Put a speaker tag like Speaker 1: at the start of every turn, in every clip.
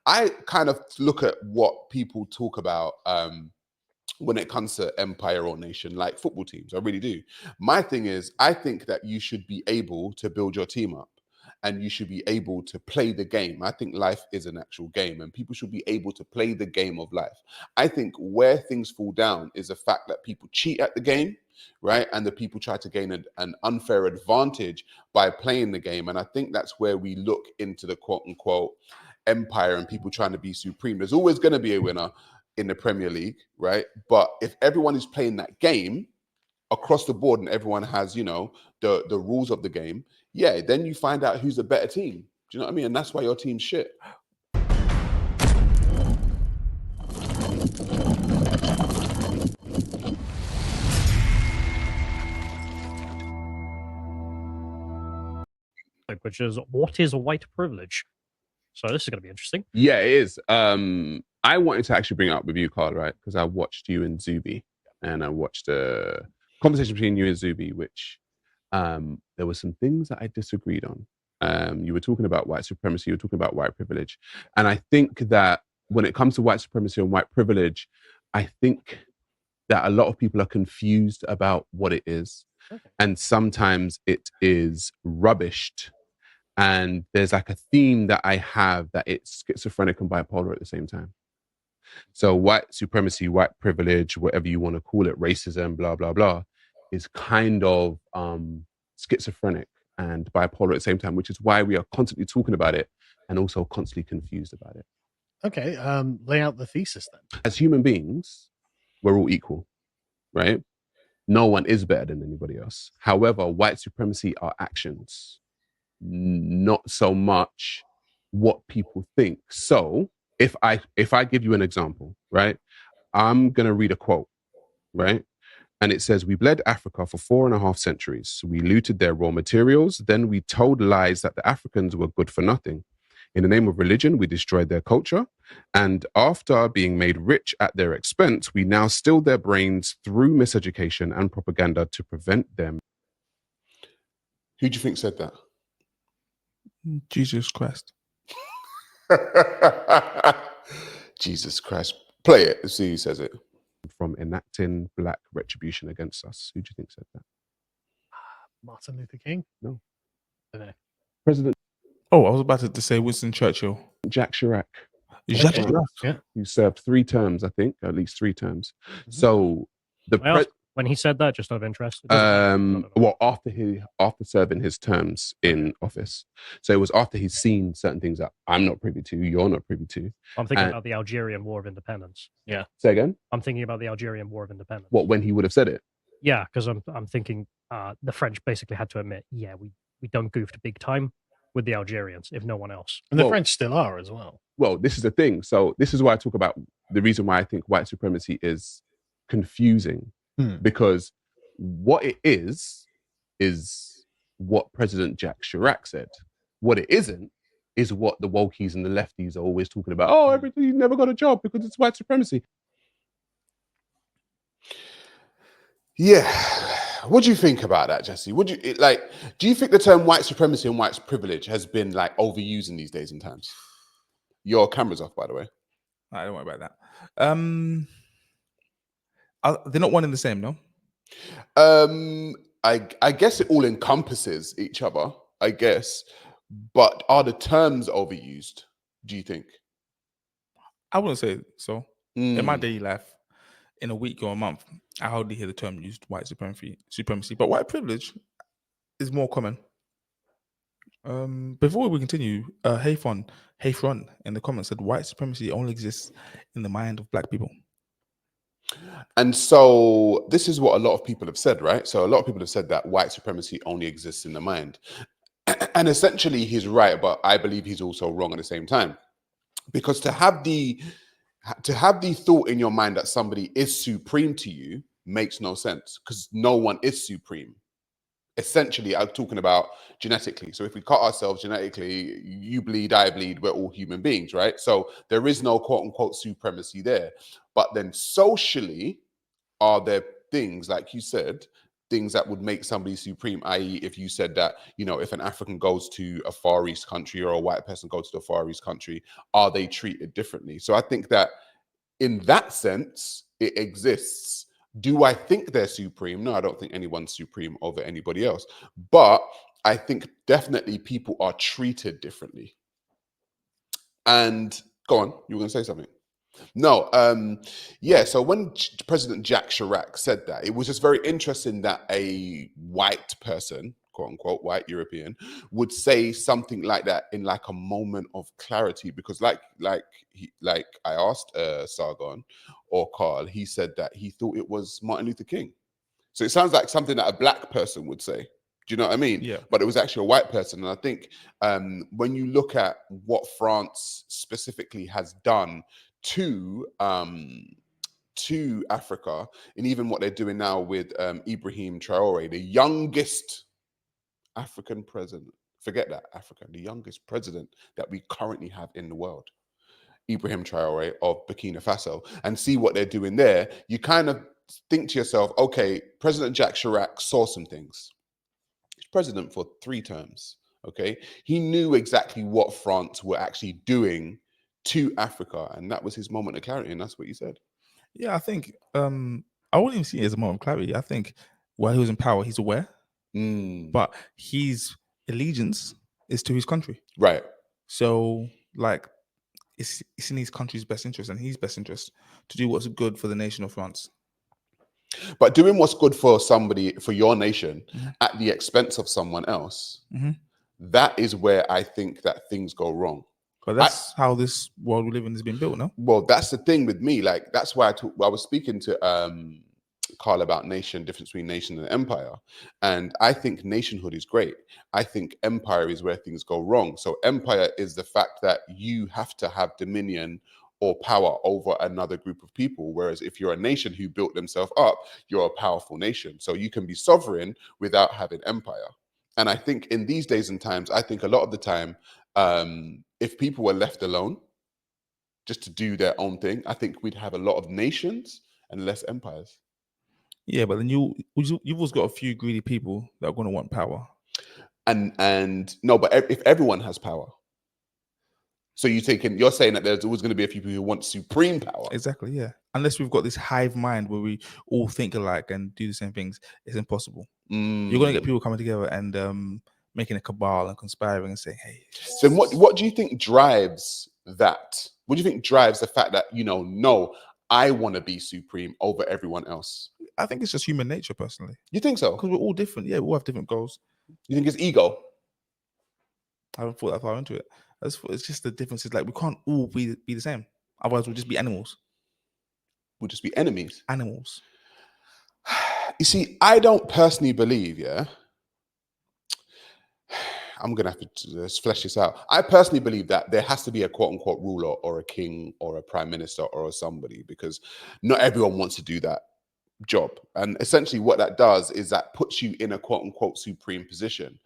Speaker 1: I kind of look at what people talk about when it comes to empire or nation, like football teams. I really do. My thing is, I think that you should be able to build your team up and you should be able to play the game. I think life is an actual game and people should be able to play the game of life. I think where things fall down is the fact that people cheat at the game, right? And the people try to gain an unfair advantage by playing the game. And I think that's where we look into the quote unquote empire and people trying to be supreme. There's always going to be a winner in the Premier League, right? But if everyone is playing that game across the board and everyone has, you know, the rules of the game, yeah, then you find out who's a better team. Do you know what I mean? And that's why your team's shit.
Speaker 2: Which is, what is white privilege? So this is going to be interesting.
Speaker 1: Yeah, it is. I wanted to actually bring it up with you, Carl, right? Because I watched you and Zuby, and I watched a conversation between you and Zuby, which there were some things that I disagreed on. You were talking about white supremacy, you were talking about white privilege. And I think that when it comes to white supremacy and white privilege, I think that a lot of people are confused about what it is. Okay. And sometimes it is rubbished. And there's like a theme that I have that it's schizophrenic and bipolar at the same time. So white supremacy, white privilege, whatever you want to call it, racism, blah, blah, blah, is kind of schizophrenic and bipolar at the same time, which is why we are constantly talking about it and also constantly confused about it.
Speaker 3: Okay, lay out the thesis then.
Speaker 1: As human beings, we're all equal, right? No one is better than anybody else. However, white supremacy are actions, not so much what people think. So if I give you an example, right, I'm going to read a quote, right? And it says, "We bled Africa for 4.5 centuries. We looted their raw materials. Then we told lies that the Africans were good for nothing. In the name of religion, we destroyed their culture. And after being made rich at their expense, we now steal their brains through miseducation and propaganda to prevent them." Who do you think said that?
Speaker 4: Jesus Christ.
Speaker 1: Jesus Christ. Play it. See who says it. From enacting black retribution against us. Who do you think said that?
Speaker 3: Martin Luther King?
Speaker 1: No.
Speaker 3: Okay.
Speaker 1: President.
Speaker 4: Oh, I was about to say Winston Churchill.
Speaker 1: Jacques Chirac.
Speaker 4: Jacques Chirac.
Speaker 3: Yeah.
Speaker 1: Who served 3 terms, I think, at least 3 terms. Mm-hmm. So
Speaker 2: when he said that, just out of interest.
Speaker 1: Well, after serving his terms in office. So it was after he's seen certain things that I'm not privy to, you're not privy to.
Speaker 2: I'm thinking about the Algerian War of Independence. Yeah.
Speaker 1: Say again?
Speaker 2: I'm thinking about the Algerian War of Independence.
Speaker 1: What, when he would have said it?
Speaker 2: Yeah, because I'm thinking the French basically had to admit, yeah, we done goofed big time with the Algerians, if no one else.
Speaker 3: And the French still are as well.
Speaker 1: Well, this is the thing. So this is why I talk about the reason why I think white supremacy is confusing. Because what it is what President Jacques Chirac said. What it isn't is what the wokies and the lefties are always talking about. Oh, everybody never got a job because it's white supremacy. Yeah. What do you think about that, Jesse? Do you think the term white supremacy and white privilege has been like overused in these days and times? Your camera's off, by the way.
Speaker 4: I don't worry about that. They're not one and the same, no?
Speaker 1: I guess it all encompasses each other, I guess. But are the terms overused, do you think?
Speaker 4: I wouldn't say so. In my daily life, in a week or a month, I hardly hear the term used, white supremacy. But white privilege is more common. Before we continue, Hayfron in the comments said white supremacy only exists in the mind of black people.
Speaker 1: And so this is what a lot of people have said, right? So a lot of people have said that white supremacy only exists in the mind. And essentially he's right, but I believe he's also wrong at the same time. Because to have the thought in your mind that somebody is supreme to you makes no sense, because no one is supreme. Essentially, I'm talking about genetically. So if we cut ourselves genetically, you bleed, I bleed, we're all human beings, right? So there is no quote unquote supremacy there. But then socially, are there things, like you said, things that would make somebody supreme, i.e. if you said that, if an African goes to a Far East country or a white person goes to a Far East country, are they treated differently? So I think that in that sense, it exists. Do I think they're supreme? No, I don't think anyone's supreme over anybody else. But I think definitely people are treated differently. And go on, you were going to say something? No, so when President Jacques Chirac said that, it was just very interesting that a white person, quote unquote, white European, would say something like that in like a moment of clarity, because like I asked Sargon or Carl, he said that he thought it was Martin Luther King. So it sounds like something that a black person would say. Do you know what I mean?
Speaker 4: Yeah.
Speaker 1: But it was actually a white person. And I think when you look at what France specifically has done to Africa, and even what they're doing now with Ibrahim Traore, the youngest African president, forget that African, the youngest president that we currently have in the world, Ibrahim Traore of Burkina Faso, and see what they're doing there, you kind of think to yourself, okay, President Jacques Chirac saw some things. He's president for 3 terms, okay? He knew exactly what France were actually doing to Africa, and that was his moment of clarity, and that's what he said.
Speaker 4: Yeah, I think I wouldn't even see it as a moment of clarity. I think while he was in power, he's aware, but his allegiance is to his country.
Speaker 1: Right.
Speaker 4: So, like, it's in his country's best interest and his best interest to do what's good for the nation of France.
Speaker 1: But doing what's good for somebody, for your nation, at the expense of someone else, that is where I think that things go wrong.
Speaker 4: But that's how this world we live in has been built, no?
Speaker 1: Well, that's the thing with me. Like, that's why I was speaking to Carl about difference between nation and empire. And I think nationhood is great. I think empire is where things go wrong. So empire is the fact that you have to have dominion or power over another group of people. Whereas if you're a nation who built themselves up, you're a powerful nation. So you can be sovereign without having empire. And I think in these days and times, I think a lot of the time, if people were left alone just to do their own thing, I think we'd have a lot of nations and less empires.
Speaker 4: Yeah, but then you've always got a few greedy people that are going to want power.
Speaker 1: And no, but if everyone has power, so you're saying that there's always going to be a few people who want supreme power.
Speaker 4: Exactly, yeah. Unless we've got this hive mind where we all think alike and do the same things, it's impossible. You're going to get people coming together and making a cabal and conspiring and saying, hey.
Speaker 1: So what do you think drives that? What do you think drives the fact that, no, I want to be supreme over everyone else?
Speaker 4: I think it's just human nature, personally.
Speaker 1: You think so?
Speaker 4: Because we're all different. Yeah, we all have different goals.
Speaker 1: You think it's ego?
Speaker 4: I haven't thought that far into it. It's just the differences. Like, we can't all be the same. Otherwise, we'll just be animals.
Speaker 1: We'll just be enemies.
Speaker 4: Animals.
Speaker 1: You see, I don't personally believe, I'm going to have to flesh this out. I personally believe that there has to be a quote unquote ruler or a king or a prime minister or somebody, because not everyone wants to do that job. And essentially what that does is that puts you in a quote unquote supreme position.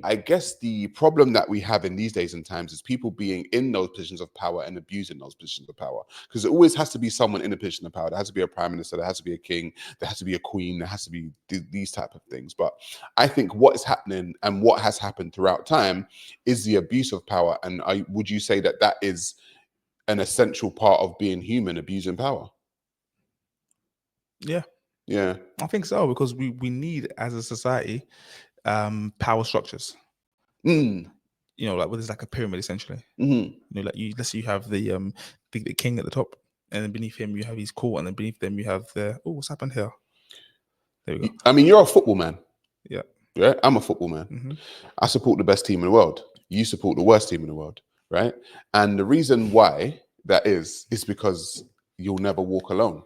Speaker 1: I guess the problem that we have in these days and times is people being in those positions of power and abusing those positions of power, because it always has to be someone in a position of power. There has to be a prime minister, there has to be a king, there has to be a queen, there has to be these type of things. But I think what is happening and what has happened throughout time is the abuse of power. And would you say that is an essential part of being human, abusing power? Yeah,
Speaker 4: I think so, because we need, as a society, power structures. Like, well, there's like a pyramid essentially. Like, let's say you have the king at the top, and then beneath him you have his court, and then beneath them you have what's happened here? There we go.
Speaker 1: I mean, you're a football man.
Speaker 4: Yeah,
Speaker 1: I'm a football man. I support the best team in the world. You support the worst team in the world, right? And the reason why that is because you'll never walk alone.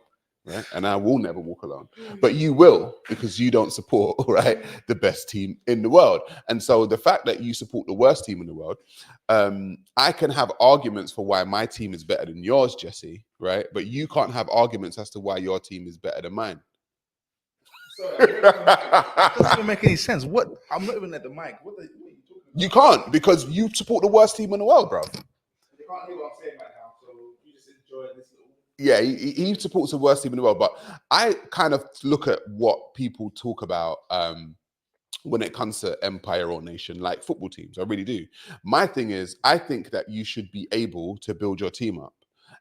Speaker 1: Right? And I will never walk alone, but you will, because you don't support, right, the best team in the world. And so the fact that you support the worst team in the world, I can have arguments for why my team is better than yours, Jesse, right? But you can't have arguments as to why your team is better than mine.
Speaker 4: That doesn't even make any sense. What? I'm not even at the mic. What are you talking about?
Speaker 1: You can't, because you support the worst team in the world, bro.
Speaker 4: You can't hear what I'm saying right now, so you just enjoy this little.
Speaker 1: Yeah, he supports the worst team in the world. But I kind of look at what people talk about when it comes to empire or nation, like football teams. I really do. My thing is, I think that you should be able to build your team up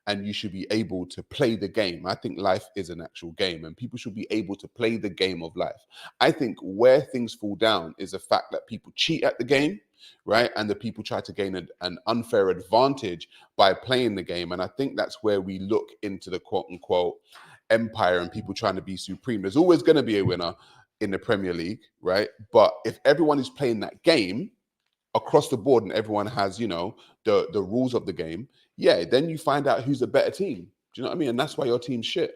Speaker 1: and you should be able to play the game. I think life is an actual game and people should be able to play the game of life. I think where things fall down is the fact that people cheat at the game, right? And the people try to gain an unfair advantage by playing the game. And I think that's where we look into the quote unquote empire and people trying to be supreme. There's always going to be a winner in the Premier League, right? But if everyone is playing that game across the board and everyone has, you know, the rules of the game, yeah, then you find out who's a better team. Do you know what I mean? And that's why your team's shit.